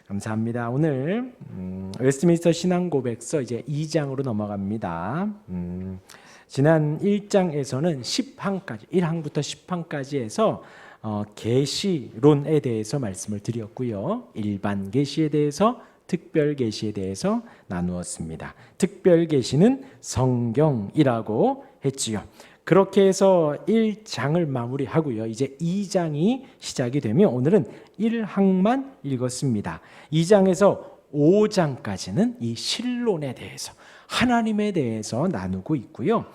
감사합니다. 오늘 웨스트민스터 신앙고백서 이제 2장으로 넘어갑니다. 지난 1장에서는 10항까지 1항부터 10항까지 해서 계시론에 대해서 말씀을 드렸고요. 일반 계시에 대해서 특별 계시에 대해서 나누었습니다. 특별 계시는 성경이라고 했지요. 그렇게 해서 1장을 마무리하고요. 이제 2장이 시작이 되면 오늘은 1항만 읽었습니다. 2장에서 5장까지는 이 신론에 대해서 하나님에 대해서 나누고 있고요.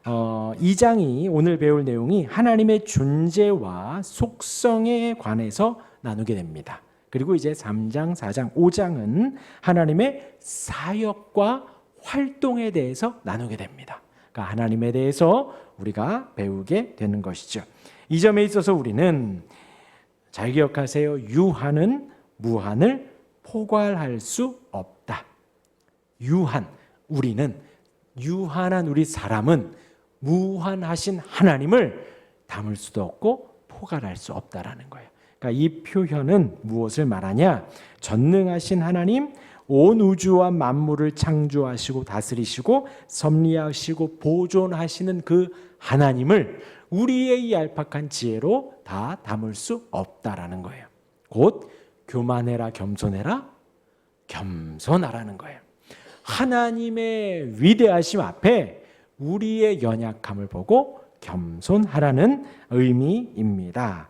2장이 오늘 배울 내용이 하나님의 존재와 속성에 관해서 나누게 됩니다. 그리고 이제 3장, 4장, 5장은 하나님의 사역과 활동에 대해서 나누게 됩니다. 그러니까 하나님에 대해서 우리가 배우게 되는 것이죠. 이 점에 있어서 우리는 잘 기억하세요. 유한은 무한을 포괄할 수 없다. 우리는 유한한 우리 사람은 무한하신 하나님을 담을 수도 없고 포괄할 수 없다라는 거예요. 그러니까 이 표현은 무엇을 말하냐? 전능하신 하나님, 온 우주와 만물을 창조하시고 다스리시고 섭리하시고 보존하시는 그 하나님을 우리의 얄팍한 지혜로 다 담을 수 없다라는 거예요. 곧 교만해라 겸손해라 겸손하라는 거예요. 하나님의 위대하심 앞에 우리의 연약함을 보고 겸손하라는 의미입니다.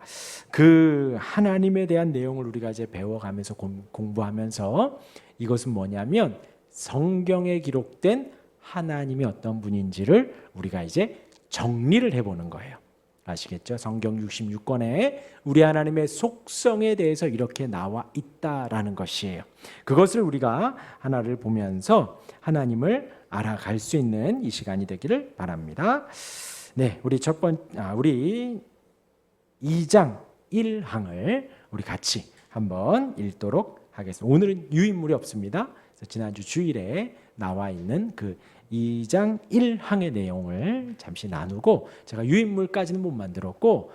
그 하나님에 대한 내용을 우리가 이제 배워가면서 공부하면서 이것은 뭐냐면 성경에 기록된 하나님이 어떤 분인지를 우리가 이제 정리를 해보는 거예요. 아시겠죠? 성경 66권에 우리 하나님의 속성에 대해서 이렇게 나와 있다라는 것이에요. 그것을 우리가 하나를 보면서 하나님을 알아갈 수 있는 이 시간이 되기를 바랍니다. 네, 우리 2장 1항을 우리 같이 한번 읽도록 하겠습니다. 오늘은 유인물이 없습니다. 지난주 주일에 나와 있는 그 2장 1항의 내용을 잠시 나누고, 제가 유인물까지는 못 만들었고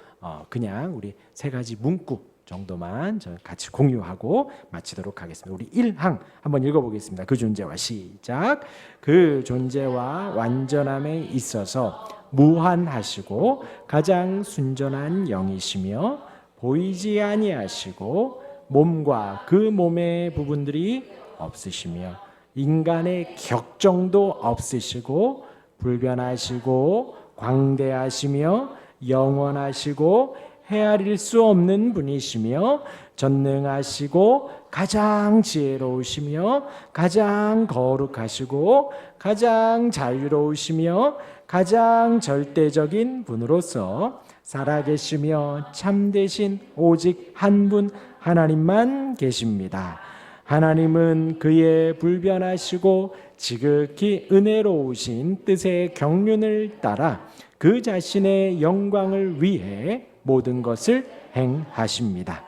그냥 우리 세 가지 문구 정도만 같이 공유하고 마치도록 하겠습니다. 우리 1항 한번 읽어보겠습니다. 그 존재와 시작. 그 존재와 완전함에 있어서 무한하시고 가장 순전한 영이시며 보이지 아니하시고 몸과 그 몸의 부분들이 없으시며 인간의 격정도 없으시고 불변하시고 광대하시며 영원하시고 헤아릴 수 없는 분이시며 전능하시고 가장 지혜로우시며 가장 거룩하시고 가장 자유로우시며 가장 절대적인 분으로서 살아계시며 참되신 오직 한 분 하나님만 계십니다. 하나님은 그의 불변하시고 지극히 은혜로우신 뜻의 경륜을 따라 그 자신의 영광을 위해 모든 것을 행하십니다.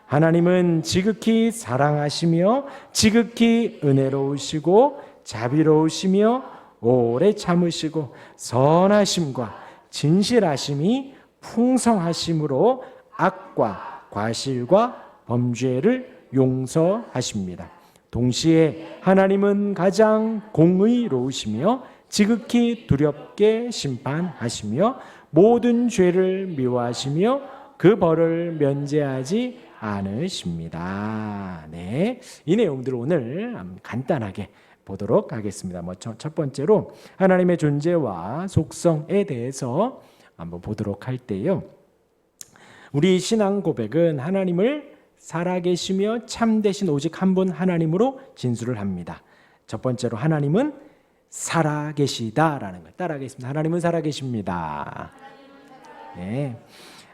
하나님은 지극히 사랑하시며 지극히 은혜로우시고 자비로우시며 오래 참으시고 선하심과 진실하심이 풍성하심으로 악과 과실과 범죄를 용서하십니다. 동시에 하나님은 가장 공의로우시며 지극히 두렵게 심판하시며 모든 죄를 미워하시며 그 벌을 면제하지 않으십니다. 네, 이 내용들을 오늘 간단하게 보도록 하겠습니다. 첫 번째로 하나님의 존재와 속성에 대해서 한번 보도록 할 때요. 우리 신앙 고백은 하나님을 살아계시며 참되신 오직 한 분 하나님으로 진술을 합니다. 첫 번째로 하나님은 살아계시다라는 것 따라하겠습니다. 하나님은 살아계십니다. 네,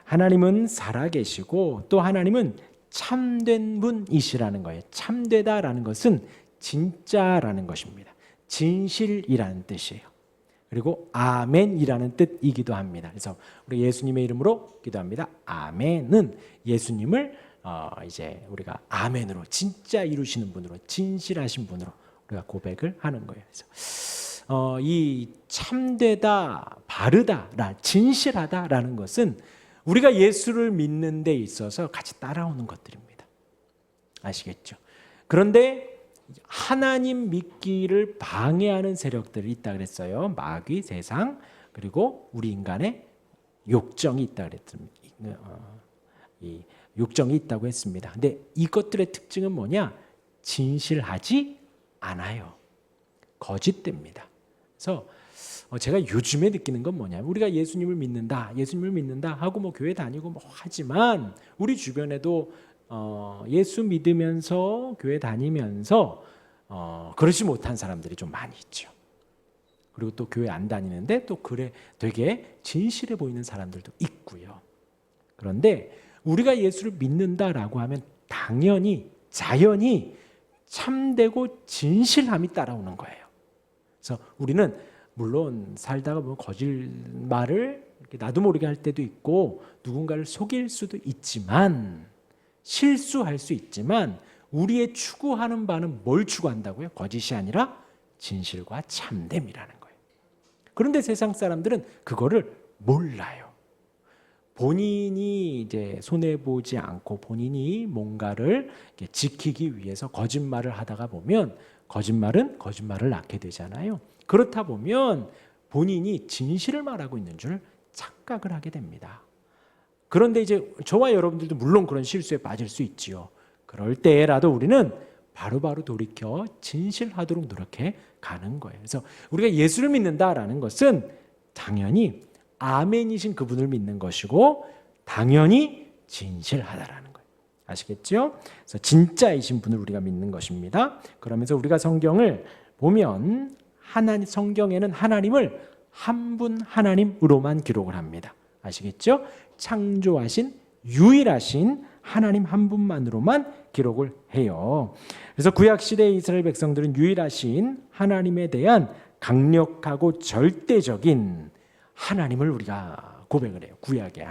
하나님은 살아계시고 또 하나님은 참된 분이시라는 거예요. 참되다라는 것은 진짜라는 것입니다. 진실이라는 뜻이에요. 그리고 아멘이라는 뜻이기도 합니다. 그래서 우리 예수님의 이름으로 기도합니다. 아멘은 예수님을 이제 우리가 아멘으로 진짜 이루시는 분으로 진실하신 분으로 우리가 고백을 하는 거예요. 그래서 이 참되다, 바르다, 진실하다라는 것은 우리가 예수를 믿는 데 있어서 같이 따라오는 것들입니다. 아시겠죠? 그런데 하나님 믿기를 방해하는 세력들이 있다 그랬어요. 마귀, 세상, 그리고 우리 인간의 욕정이 있다 그랬습니다. 이 욕정이 있다고 했습니다. 근데 이것들의 특징은 뭐냐? 진실하지 않아요. 거짓됩니다. 그래서 제가 요즘에 느끼는 건 뭐냐면 우리가 예수님을 믿는다 하고 뭐 교회 다니고 뭐 하지만 우리 주변에도 예수 믿으면서 교회 다니면서 그러지 못한 사람들이 좀 많이 있죠. 그리고 또 교회 안 다니는데 또 그래 되게 진실해 보이는 사람들도 있고요. 그런데 우리가 예수를 믿는다라고 하면 당연히 자연히 참되고 진실함이 따라오는 거예요. 그래서 우리는 물론 살다가 보면 거짓말을 나도 모르게 할 때도 있고 누군가를 속일 수도 있지만 실수할 수 있지만 우리의 추구하는 바는 뭘 추구한다고요? 거짓이 아니라 진실과 참됨이라는 거예요. 그런데 세상 사람들은 그거를 몰라요. 본인이 이제 손해 보지 않고 본인이 뭔가를 지키기 위해서 거짓말을 하다가 보면 거짓말은 거짓말을 낳게 되잖아요. 그렇다 보면 본인이 진실을 말하고 있는 줄 착각을 하게 됩니다. 그런데 이제 저와 여러분들도 물론 그런 실수에 빠질 수 있지요. 그럴 때라도 우리는 바로바로 돌이켜 진실하도록 노력해 가는 거예요. 그래서 우리가 예수를 믿는다라는 것은 당연히 아멘이신 그분을 믿는 것이고 당연히 진실하다라는 거예요. 아시겠죠? 그래서 진짜이신 분을 우리가 믿는 것입니다. 그러면서 우리가 성경을 보면 성경에는 하나님을 한 분 하나님으로만 기록을 합니다. 아시겠죠? 창조하신 유일하신 하나님 한 분만으로만 기록을 해요. 그래서 구약 시대의 이스라엘 백성들은 유일하신 하나님에 대한 강력하고 절대적인 하나님을 우리가 고백을 해요. 구약에.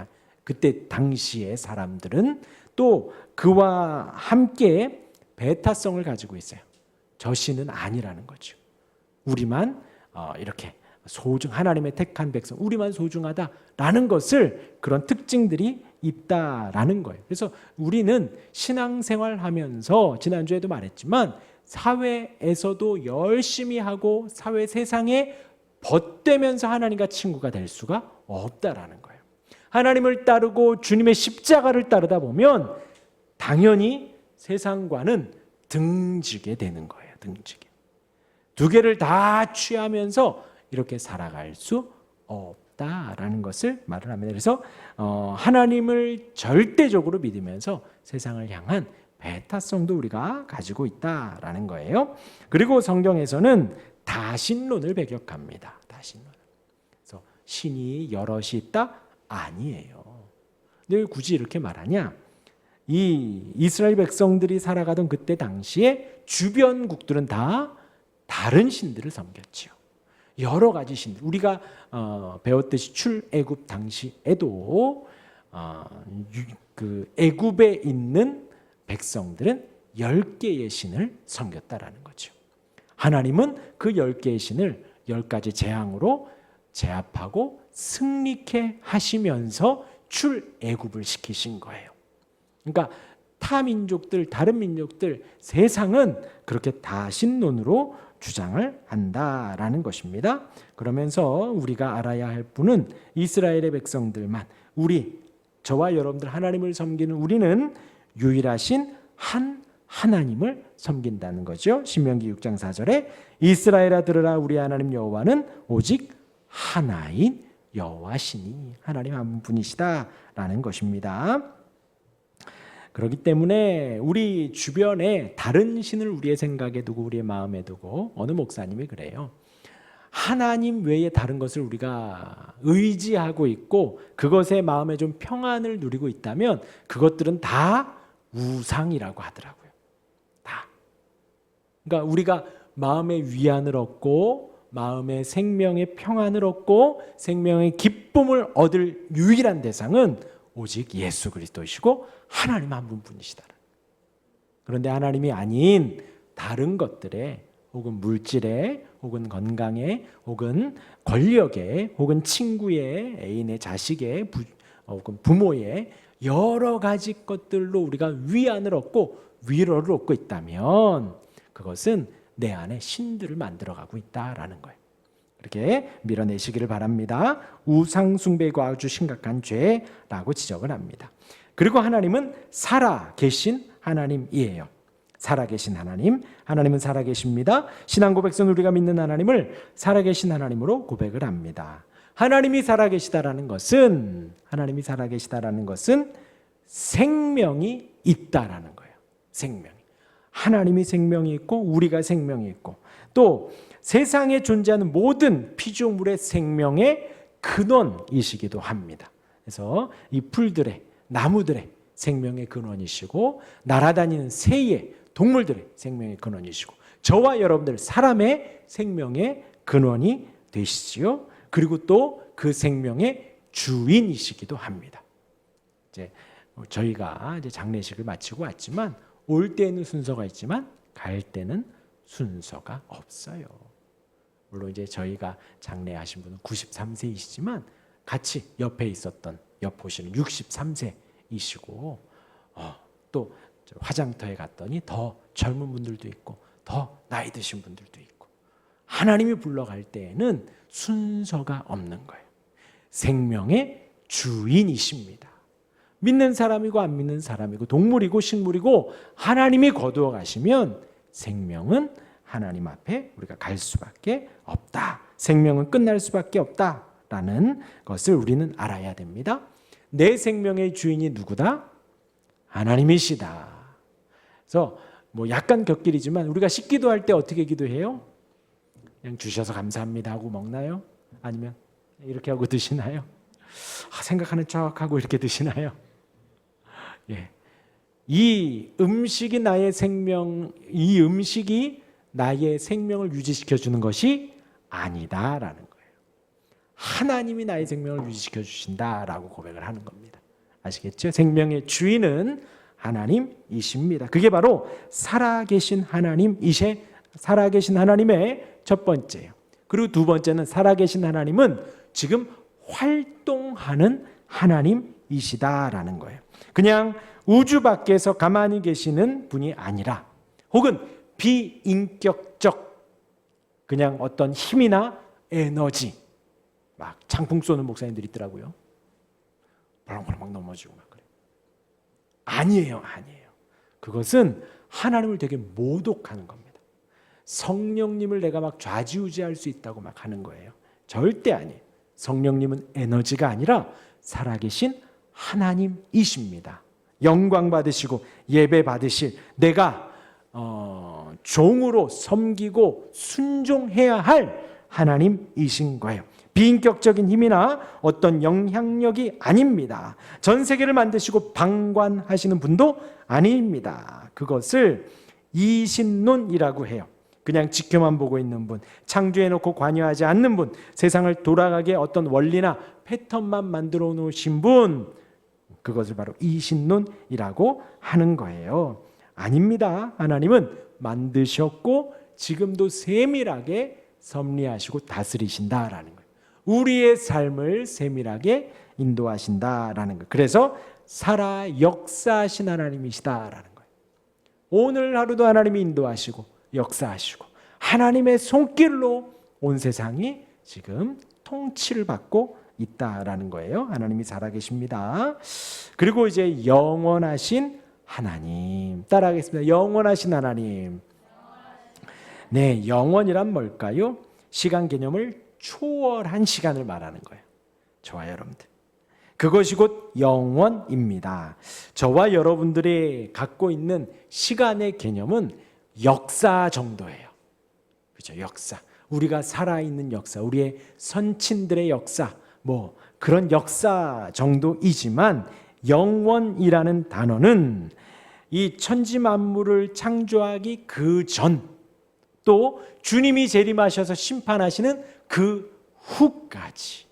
그때 당시의 사람들은 또 그와 함께 배타성을 가지고 있어요. 저 신은 아니라는 거죠. 우리만 이렇게 하나님의 택한 백성, 우리만 소중하다라는 것을 그런 특징들이 있다라는 거예요. 그래서 우리는 신앙생활하면서 지난주에도 말했지만 사회에서도 열심히 하고 사회 세상에 벗되면서 하나님과 친구가 될 수가 없다라는 거예요. 하나님을 따르고 주님의 십자가를 따르다 보면 당연히 세상과는 등지게 되는 거예요. 등지게. 두 개를 다 취하면서 이렇게 살아갈 수 없다라는 것을 말을 합니다. 그래서 하나님을 절대적으로 믿으면서 세상을 향한 배타성도 우리가 가지고 있다라는 거예요. 그리고 성경에서는 다신론을 배격합니다. 다신론. 그래서 신이 여럿이 있다? 아니에요. 근데 왜 굳이 이렇게 말하냐? 이 이스라엘 백성들이 살아가던 그때 당시에 주변국들은 다 다른 신들을 섬겼죠. 여러 가지 신들. 우리가 배웠듯이 출애굽 당시에도 그 애굽에 있는 백성들은 10개의 신을 섬겼다라는 거죠. 하나님은 그 10개의 신을 10가지 재앙으로 제압하고 승리케 하시면서 출애굽을 시키신 거예요. 그러니까 타 민족들, 다른 민족들, 세상은 그렇게 다신론으로 주장을 한다라는 것입니다. 그러면서 우리가 알아야 할 분은 이스라엘의 백성들만, 저와 여러분들 하나님을 섬기는 우리는 유일하신 한 하나님을 섬긴다는 거죠. 신명기 6장 4절에 이스라엘아 들으라 우리 하나님 여호와는 오직 하나인 여호와시니 하나님 한 분이시다라는 것입니다. 그렇기 때문에 우리 주변에 다른 신을 우리의 생각에 두고 우리의 마음에 두고 어느 목사님이 그래요. 하나님 외에 다른 것을 우리가 의지하고 있고 그것에 마음에 좀 평안을 누리고 있다면 그것들은 다 우상이라고 하더라고요. 다. 그러니까 우리가 마음의 위안을 얻고 마음의 생명의 평안을 얻고 생명의 기쁨을 얻을 유일한 대상은 오직 예수 그리스도이시고 하나님 한 분뿐이시다. 그런데 하나님이 아닌 다른 것들에 혹은 물질에 혹은 건강에 혹은 권력에 혹은 친구의 애인의 자식의 혹은 부모의 여러 가지 것들로 우리가 위안을 얻고 위로를 얻고 있다면 그것은 내 안에 신들을 만들어가고 있다라는 거예요. 그렇게 밀어내시기를 바랍니다. 우상 숭배가 아주 심각한 죄라고 지적을 합니다. 그리고 하나님은 살아계신 하나님이에요. 살아계신 하나님, 하나님은 살아계십니다. 신앙 고백서는 우리가 믿는 하나님을 살아계신 하나님으로 고백을 합니다. 하나님이 살아계시다라는 것은 생명이 있다라는 거예요. 생명이. 하나님이 생명이 있고 우리가 생명이 있고 또 세상에 존재하는 모든 피조물의 생명의 근원이시기도 합니다. 그래서 이 풀들의 나무들의 생명의 근원이시고 날아다니는 새의 동물들의 생명의 근원이시고 저와 여러분들 사람의 생명의 근원이 되시지요. 그리고 또 그 생명의 주인이시기도 합니다. 이제 저희가 이제 장례식을 마치고 왔지만 올 때는 순서가 있지만 갈 때는 순서가 없어요. 물론 이제 저희가 장례하신 분은 93세이시지만 같이 옆에 있었던 옆보시는 63세이시고 또 화장터에 갔더니 더 젊은 분들도 있고 더 나이 드신 분들도 있고 하나님이 불러갈 때에는 순서가 없는 거예요. 생명의 주인이십니다. 믿는 사람이고 안 믿는 사람이고 동물이고 식물이고 하나님이 거두어 가시면 생명은 하나님 앞에 우리가 갈 수밖에 없다. 생명은 끝날 수밖에 없다라는 것을 우리는 알아야 됩니다. 내 생명의 주인이 누구다? 하나님이시다. 그래서 뭐 약간 곁길이지만 우리가 식기도할 때 어떻게 기도해요? 그냥 주셔서 감사합니다 하고 먹나요? 아니면 이렇게 하고 드시나요? 생각하는 척 하고 이렇게 드시나요? 예. 이 음식이 나의 생명을 유지시켜 주는 것이 아니다라는 거예요. 하나님이 나의 생명을 유지시켜 주신다라고 고백을 하는 겁니다. 아시겠죠? 생명의 주인은 하나님이십니다. 그게 바로 살아계신 하나님의 첫 번째예요. 그리고 두 번째는 살아계신 하나님은 지금 활동하는 하나님이시다라는 거예요. 그냥 우주 밖에서 가만히 계시는 분이 아니라 혹은 비인격적 그냥 어떤 힘이나 에너지 막 장풍 쏘는 목사님들이 있더라고요. 벌렁벌렁 넘어지고 막 그래요. 아니에요. 그것은 하나님을 되게 모독하는 겁니다. 성령님을 내가 막 좌지우지할 수 있다고 막 하는 거예요. 절대 아니에요. 성령님은 에너지가 아니라 살아계신 하나님이십니다. 영광 받으시고 예배 받으실 내가 종으로 섬기고 순종해야 할 하나님이신 거예요. 비인격적인 힘이나 어떤 영향력이 아닙니다. 전 세계를 만드시고 방관하시는 분도 아닙니다. 그것을 이신론이라고 해요. 그냥 지켜만 보고 있는 분, 창조해놓고 관여하지 않는 분, 세상을 돌아가게 어떤 원리나 패턴만 만들어 놓으신 분, 그것을 바로 이신론이라고 하는 거예요. 아닙니다. 하나님은 만드셨고 지금도 세밀하게 섭리하시고 다스리신다라는 거예요. 우리의 삶을 세밀하게 인도하신다라는 거예요. 그래서 살아 역사하신 하나님이시다라는 거예요. 오늘 하루도 하나님이 인도하시고 역사하시고 하나님의 손길로 온 세상이 지금 통치를 받고 있다라는 거예요. 하나님이 살아계십니다. 그리고 이제 영원하신 하나님 따라하겠습니다. 영원하신 하나님. 네, 영원이란 뭘까요? 시간 개념을 초월한 시간을 말하는 거예요. 저와 여러분들. 그것이 곧 영원입니다. 저와 여러분들이 갖고 있는 시간의 개념은 역사 정도예요. 그렇죠? 역사. 우리가 살아있는 역사, 우리의 선친들의 역사, 뭐 그런 역사 정도이지만 영원이라는 단어는 이 천지 만물을 창조하기 그 전, 또 주님이 재림하셔서 심판하시는 그 후까지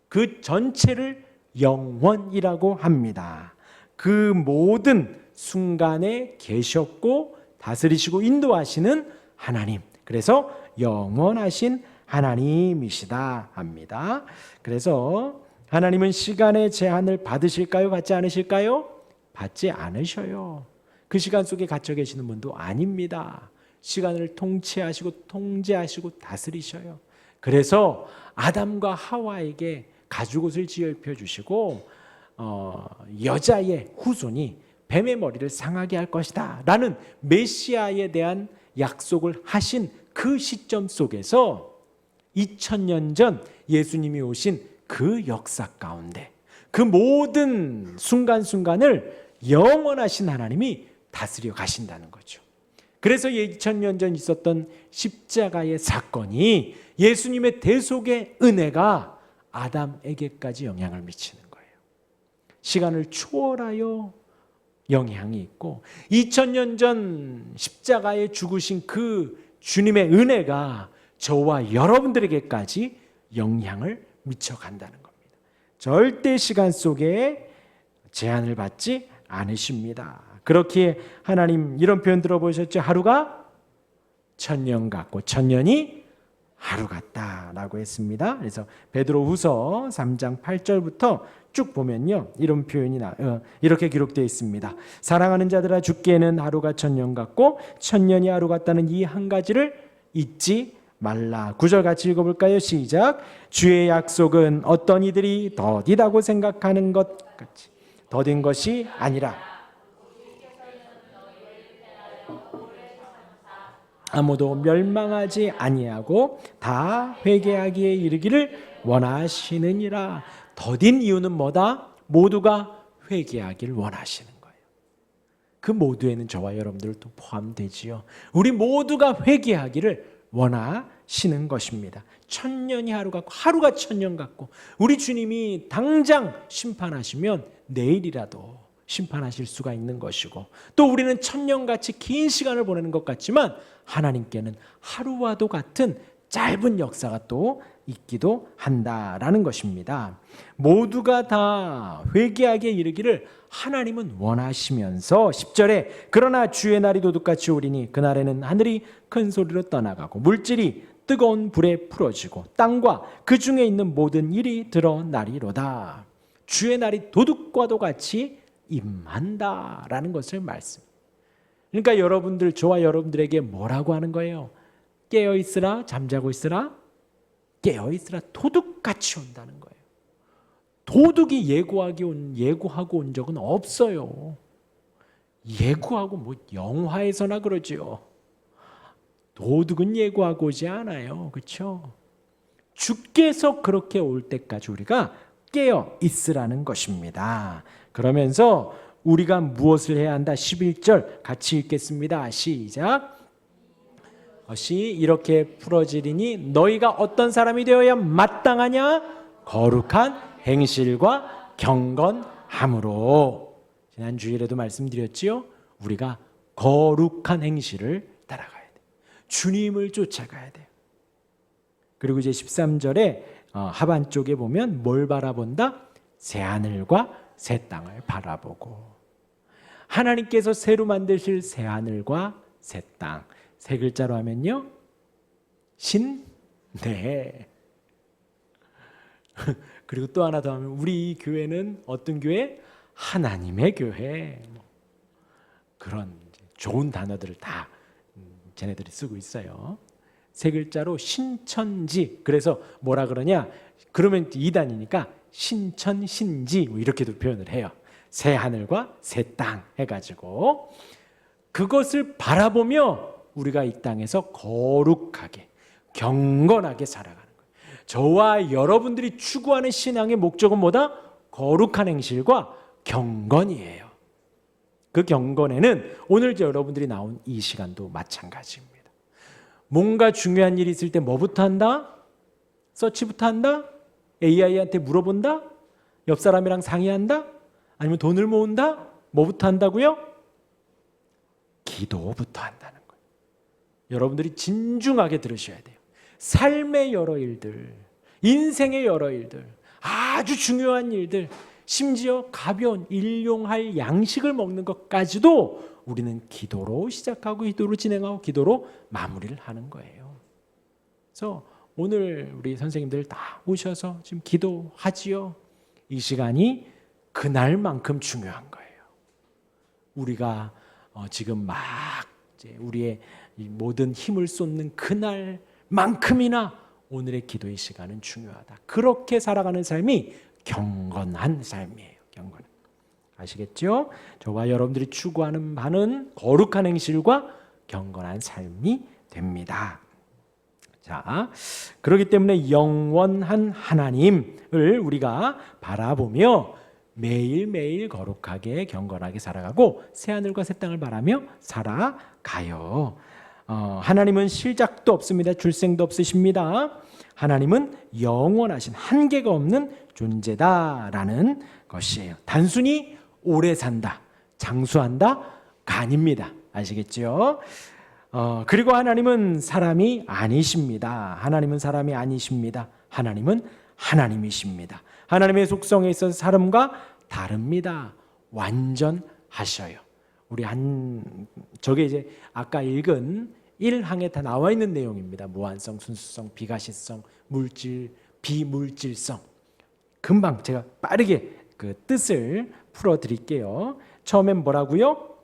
그 전체를 영원이라고 합니다. 그 모든 순간에 계셨고 다스리시고 인도하시는 하나님, 그래서 영원하신 하나님이시다 합니다. 그래서 하나님은 시간의 제한을 받으실까요? 받지 않으실까요? 받지 않으셔요. 그 시간 속에 갇혀 계시는 분도 아닙니다. 시간을 통치하시고 통제하시고 다스리셔요. 그래서 아담과 하와에게 가죽옷을 지어 주시고 여자의 후손이 뱀의 머리를 상하게 할 것이다 라는 메시아에 대한 약속을 하신 그 시점 속에서 2000년 전 예수님이 오신 그 역사 가운데 그 모든 순간순간을 영원하신 하나님이 다스려 가신다는 거죠. 그래서 2000년 전 있었던 십자가의 사건이 예수님의 대속의 은혜가 아담에게까지 영향을 미치는 거예요. 시간을 초월하여 영향이 있고 2000년 전 십자가에 죽으신 그 주님의 은혜가 저와 여러분들에게까지 영향을 미쳐간다는 겁니다. 절대 시간 속에 제한을 받지 않으십니다. 그렇기에 하나님 이런 표현 들어보셨죠? 하루가 천년 같고 천년이 하루 같다라고 했습니다. 그래서 베드로후서 3장 8절부터 쭉 보면요, 이런 표현이 이렇게 기록되어 있습니다. 사랑하는 자들아, 주께는 하루가 천년 같고 천년이 하루 같다는 이 한 가지를 잊지 말라. 9절 같이 읽어볼까요? 시작. 주의 약속은 어떤 이들이 더디다고 생각하는 것 같이 더딘 것이 아니라 아무도 멸망하지 아니하고 다 회개하기에 이르기를 원하시느니라. 더딘 이유는 뭐다? 모두가 회개하기를 원하시는 거예요. 그 모두에는 저와 여러분들도 포함되지요. 우리 모두가 회개하기를 원하시는 것입니다. 천년이 하루가 천년 같고 우리 주님이 당장 심판하시면 내일이라도 심판하실 수가 있는 것이고 또 우리는 천년같이 긴 시간을 보내는 것 같지만 하나님께는 하루와도 같은 짧은 역사가 또 있기도 한다라는 것입니다. 모두가 다 회개하게 이르기를 하나님은 원하시면서 10절에 그러나 주의 날이 도둑같이 오리니 그날에는 하늘이 큰 소리로 떠나가고 물질이 뜨거운 불에 풀어지고 땅과 그 중에 있는 모든 일이 드러나리로다. 주의 날이 도둑과도 같이 임한다라는 것을 말씀. 그러니까 여러분들, 저와 여러분들에게 뭐라고 하는 거예요? 깨어 있으라, 잠자고 있으라, 깨어 있으라. 도둑같이 온다는 거예요. 도둑이 예고하고 온 적은 없어요. 예고하고 뭐 영화에서나 그러지요. 도둑은 예고하고 오지 않아요. 그렇죠? 주께서 그렇게 올 때까지 우리가 깨어 있으라는 것입니다. 그러면서 우리가 무엇을 해야 한다? 11절 같이 읽겠습니다. 시작. 것이 이렇게 풀어지리니 너희가 어떤 사람이 되어야 마땅하냐? 거룩한 행실과 경건함으로. 지난 주일에도 말씀드렸지요. 우리가 거룩한 행실을 따라가야 돼. 주님을 쫓아가야 돼요. 그리고 이제 13절에 하반쪽에 보면 뭘 바라본다? 새하늘과 새 땅을 바라보고 하나님께서 새로 만드실 새하늘과 새 땅. 세 글자로 하면요. 네. 그리고 또 하나 더 하면 우리 이 교회는 어떤 교회? 하나님의 교회. 그런 좋은 단어들을 다 쟤네들이 쓰고 있어요. 세 글자로 신천지. 그래서 뭐라 그러냐? 그러면 2단이니까 신천신지 뭐 이렇게도 표현을 해요. 새 하늘과 새 땅 해가지고 그것을 바라보며 우리가 이 땅에서 거룩하게 경건하게 살아가는 거예요. 저와 여러분들이 추구하는 신앙의 목적은 뭐다? 거룩한 행실과 경건이에요. 그 경건에는 오늘 여러분들이 나온 이 시간도 마찬가지입니다. 뭔가 중요한 일이 있을 때 뭐부터 한다? 서치부터 한다? AI한테 물어본다? 옆 사람이랑 상의한다? 아니면 돈을 모은다? 뭐부터 한다고요? 기도부터 한다는 거예요. 여러분들이 진중하게 들으셔야 돼요. 삶의 여러 일들, 인생의 여러 일들, 아주 중요한 일들, 심지어 가벼운 일용할 양식을 먹는 것까지도 우리는 기도로 시작하고 기도로 진행하고 기도로 마무리를 하는 거예요. 그래서 오늘 우리 선생님들 다 오셔서 지금 기도하지요. 이 시간이 그날만큼 중요한 거예요. 우리가 지금 막 이제 우리의 이 모든 힘을 쏟는 그날만큼이나 오늘의 기도의 시간은 중요하다. 그렇게 살아가는 삶이 경건한 삶이에요. 경건. 아시겠죠? 저와 여러분들이 추구하는 바는 거룩한 행실과 경건한 삶이 됩니다. 자, 그렇기 때문에 영원한 하나님을 우리가 바라보며 매일매일 거룩하게 경건하게 살아가고 새하늘과 새 땅을 바라며 살아가요. 하나님은 실작도 없습니다. 출생도 없으십니다. 하나님은 영원하신 한계가 없는 존재다라는 것이에요. 단순히 오래 산다, 장수한다가 아닙니다. 아시겠죠? 그리고 하나님은 사람이 아니십니다. 하나님은 사람이 아니십니다. 하나님은 하나님이십니다. 하나님의 속성에 있어서 사람과 다릅니다. 완전하셔요. 우리 저게 이제 아까 읽은 1항에 다 나와 있는 내용입니다. 무한성, 순수성, 비가시성, 물질, 비물질성. 금방 제가 빠르게 그 뜻을 풀어 드릴게요. 처음엔 뭐라고요?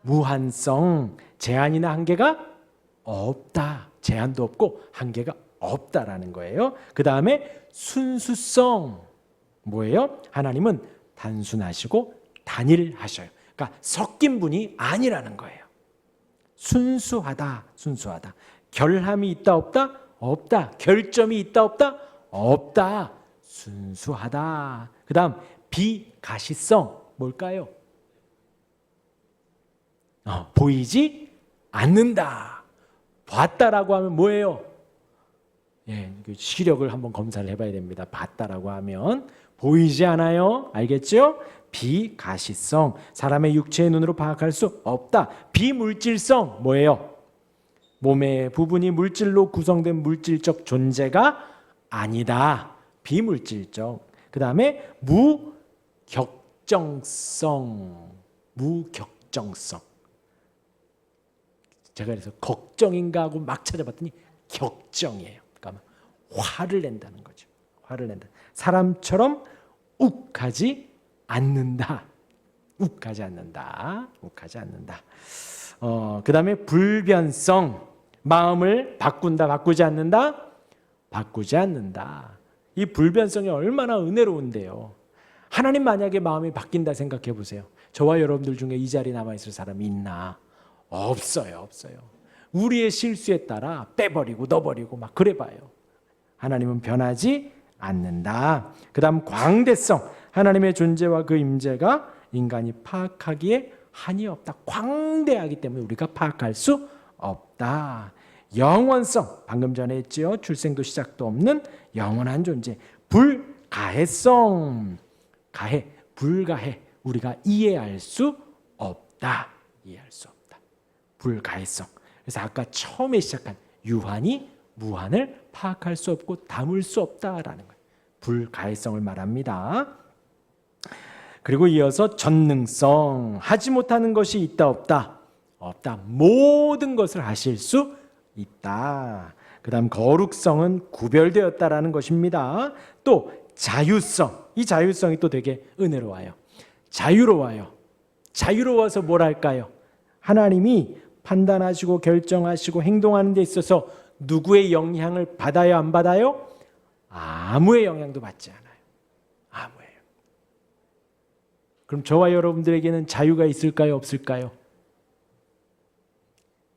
무한성, 제한이나 한계가 없다. 제한도 없고 한계가 없다라는 거예요. 그 다음에 순수성, 뭐예요? 하나님은 단순하시고 단일하셔요. 그러니까 섞인 분이 아니라는 거예요. 순수하다, 순수하다. 결함이 있다 없다? 없다. 결점이 있다 없다? 없다. 순수하다. 그 다음 비가시성, 뭘까요? 보이지 않는다. 봤다라고 하면 뭐예요? 시력을 한번 검사를 해봐야 됩니다. 봤다라고 하면 보이지 않아요. 알겠죠? 비가시성, 사람의 육체의 눈으로 파악할 수 없다. 비물질성, 뭐예요? 몸의 부분이 물질로 구성된 물질적 존재가 아니다. 비물질적. 그 다음에 무격정성, 무격정성. 제가 그래서 걱정인가 하고 막 찾아봤더니 격정이에요. 그러니까 화를 낸다는 거죠. 화를 낸다. 사람처럼 욱하지 않는다. 욱하지 않는다. 욱하지 않는다. 그 다음에 불변성. 마음을 바꾼다. 바꾸지 않는다. 바꾸지 않는다. 이 불변성이 얼마나 은혜로운데요. 하나님 만약에 마음이 바뀐다 생각해 보세요. 저와 여러분들 중에 이 자리에 남아있을 사람이 있나? 없어요. 없어요. 우리의 실수에 따라 빼버리고 넣어버리고 막 그래봐요. 하나님은 변하지 않는다. 그 다음 광대성. 하나님의 존재와 그 임재가 인간이 파악하기에 한이 없다. 광대하기 때문에 우리가 파악할 수 없다. 영원성. 방금 전에 했지요. 출생도 시작도 없는 영원한 존재. 불가해성. 가해, 불가해. 우리가 이해할 수 없다. 이해할 수 없다. 불가해성. 그래서 아까 처음에 시작한 유한이 무한을 파악할 수 없고 담을 수 없다라는 거예요. 불가해성을 말합니다. 그리고 이어서 전능성. 하지 못하는 것이 있다 없다? 없다. 모든 것을 하실 수 있다. 그 다음 거룩성은 구별되었다라는 것입니다. 또 자유성. 이 자유성이 또 되게 은혜로워요. 자유로워요. 자유로워서 뭘 할까요? 하나님이 판단하시고 결정하시고 행동하는 데 있어서 누구의 영향을 받아요? 안 받아요? 아무의 영향도 받지 않아요. 아무예요. 그럼 저와 여러분들에게는 자유가 있을까요? 없을까요?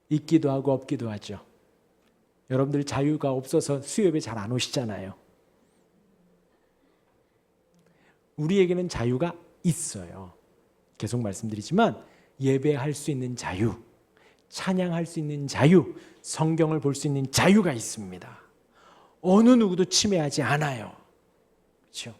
있기도 하고 없기도 하죠. 여러분들 자유가 없어서 수협에 잘 안 오시잖아요. 우리에게는 자유가 있어요. 계속 말씀드리지만 예배할 수 있는 자유, 찬양할 수 있는 자유, 성경을 볼 수 있는 자유가 있습니다. 어느 누구도 침해하지 않아요. 그렇죠?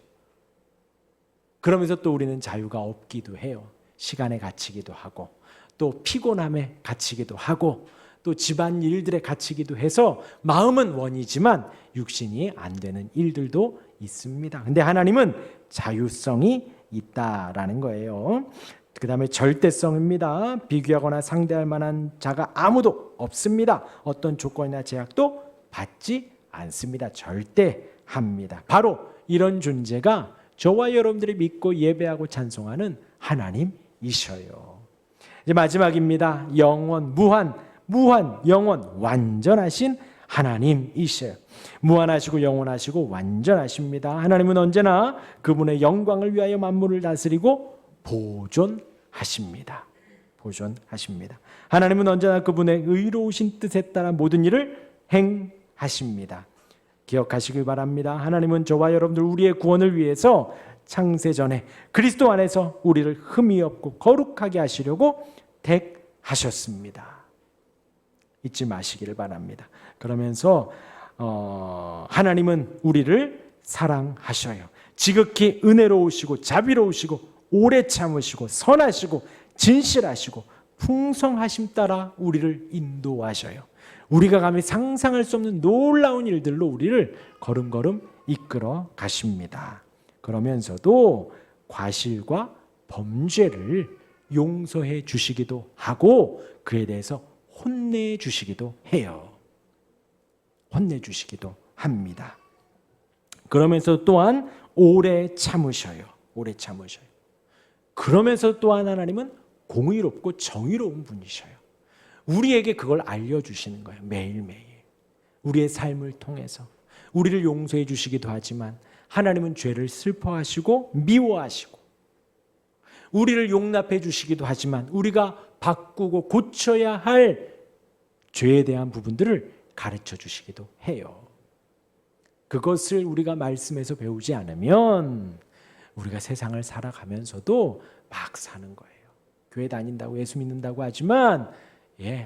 그러면서 또 우리는 자유가 없기도 해요. 시간에 갇히기도 하고 또 피곤함에 갇히기도 하고 또 집안 일들에 갇히기도 해서 마음은 원이지만 육신이 안 되는 일들도 있습니다. 근데 하나님은 자유성이 있다라는 거예요. 그 다음에 절대성입니다. 비교하거나 상대할 만한 자가 아무도 없습니다. 어떤 조건이나 제약도 받지 않습니다. 절대합니다. 바로 이런 존재가 저와 여러분들이 믿고 예배하고 찬송하는 하나님이셔요. 이제 마지막입니다. 영원, 무한, 영원, 완전하신 하나님이셔요. 무한하시고 영원하시고 완전하십니다. 하나님은 언제나 그분의 영광을 위하여 만물을 다스리고 보존하십니다. 하나님은 언제나 그분의 의로우신 뜻에 따라 모든 일을 행하십니다. 기억하시길 바랍니다. 하나님은 저와 여러분들 우리의 구원을 위해서 창세전에 그리스도 안에서 우리를 흠이 없고 거룩하게 하시려고 택하셨습니다. 잊지 마시기를 바랍니다. 그러면서 하나님은 우리를 사랑하셔요. 지극히 은혜로우시고 자비로우시고 오래 참으시고 선하시고 진실하시고 풍성하심 따라 우리를 인도하셔요. 우리가 감히 상상할 수 없는 놀라운 일들로 우리를 걸음걸음 이끌어 가십니다. 그러면서도 과실과 범죄를 용서해 주시기도 하고 그에 대해서 혼내 주시기도 해요. 혼내 주시기도 합니다. 그러면서 또한 오래 참으셔요. 그러면서 또한 하나님은 공의롭고 정의로운 분이셔요. 우리에게 그걸 알려주시는 거예요. 매일매일. 우리의 삶을 통해서. 우리를 용서해 주시기도 하지만 하나님은 죄를 슬퍼하시고 미워하시고 우리를 용납해 주시기도 하지만 우리가 바꾸고 고쳐야 할 죄에 대한 부분들을 가르쳐 주시기도 해요. 그것을 우리가 말씀에서 배우지 않으면 우리가 세상을 살아가면서도 막 사는 거예요. 교회 다닌다고 예수 믿는다고 하지만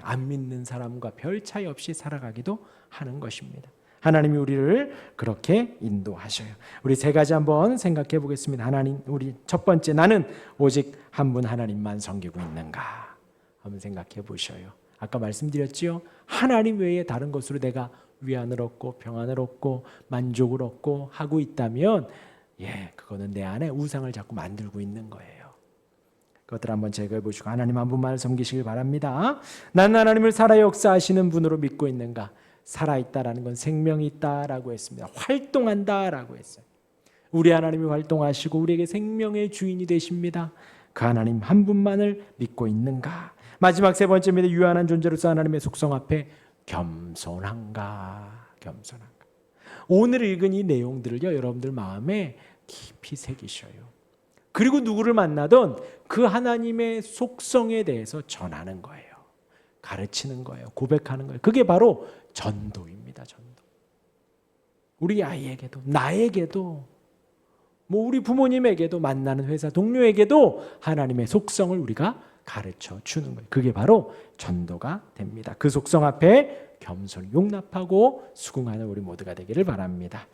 안 믿는 사람과 별 차이 없이 살아가기도 하는 것입니다. 하나님이 우리를 그렇게 인도하셔요. 우리 세 가지 한번 생각해 보겠습니다. 하나님, 우리 첫 번째, 나는 오직 한 분 하나님만 섬기고 있는가? 한번 생각해 보셔요. 아까 말씀드렸지요. 하나님 외에 다른 것으로 내가 위안을 얻고 평안을 얻고 만족을 얻고 하고 있다면 그거는 내 안에 우상을 자꾸 만들고 있는 거예요. 그것들 한번 제거해 보시고 하나님 한 분만을 섬기시길 바랍니다. 난 하나님을 살아 역사하시는 분으로 믿고 있는가? 살아있다라는 건 생명이 있다라고 했습니다. 활동한다라고 했어요. 우리 하나님이 활동하시고 우리에게 생명의 주인이 되십니다. 그 하나님 한 분만을 믿고 있는가? 마지막 세 번째입니다. 유한한 존재로서 하나님의 속성 앞에 겸손한가? 오늘 읽은 이 내용들을요, 여러분들 마음에 깊이 새기셔요. 그리고 누구를 만나든 그 하나님의 속성에 대해서 전하는 거예요. 가르치는 거예요. 고백하는 거예요. 그게 바로 전도입니다. 전도. 우리 아이에게도 나에게도 우리 부모님에게도 만나는 회사 동료에게도 하나님의 속성을 우리가 가르쳐 주는 거예요. 그게 바로 전도가 됩니다. 그 속성 앞에 겸손히 용납하고 수긍하는 우리 모두가 되기를 바랍니다.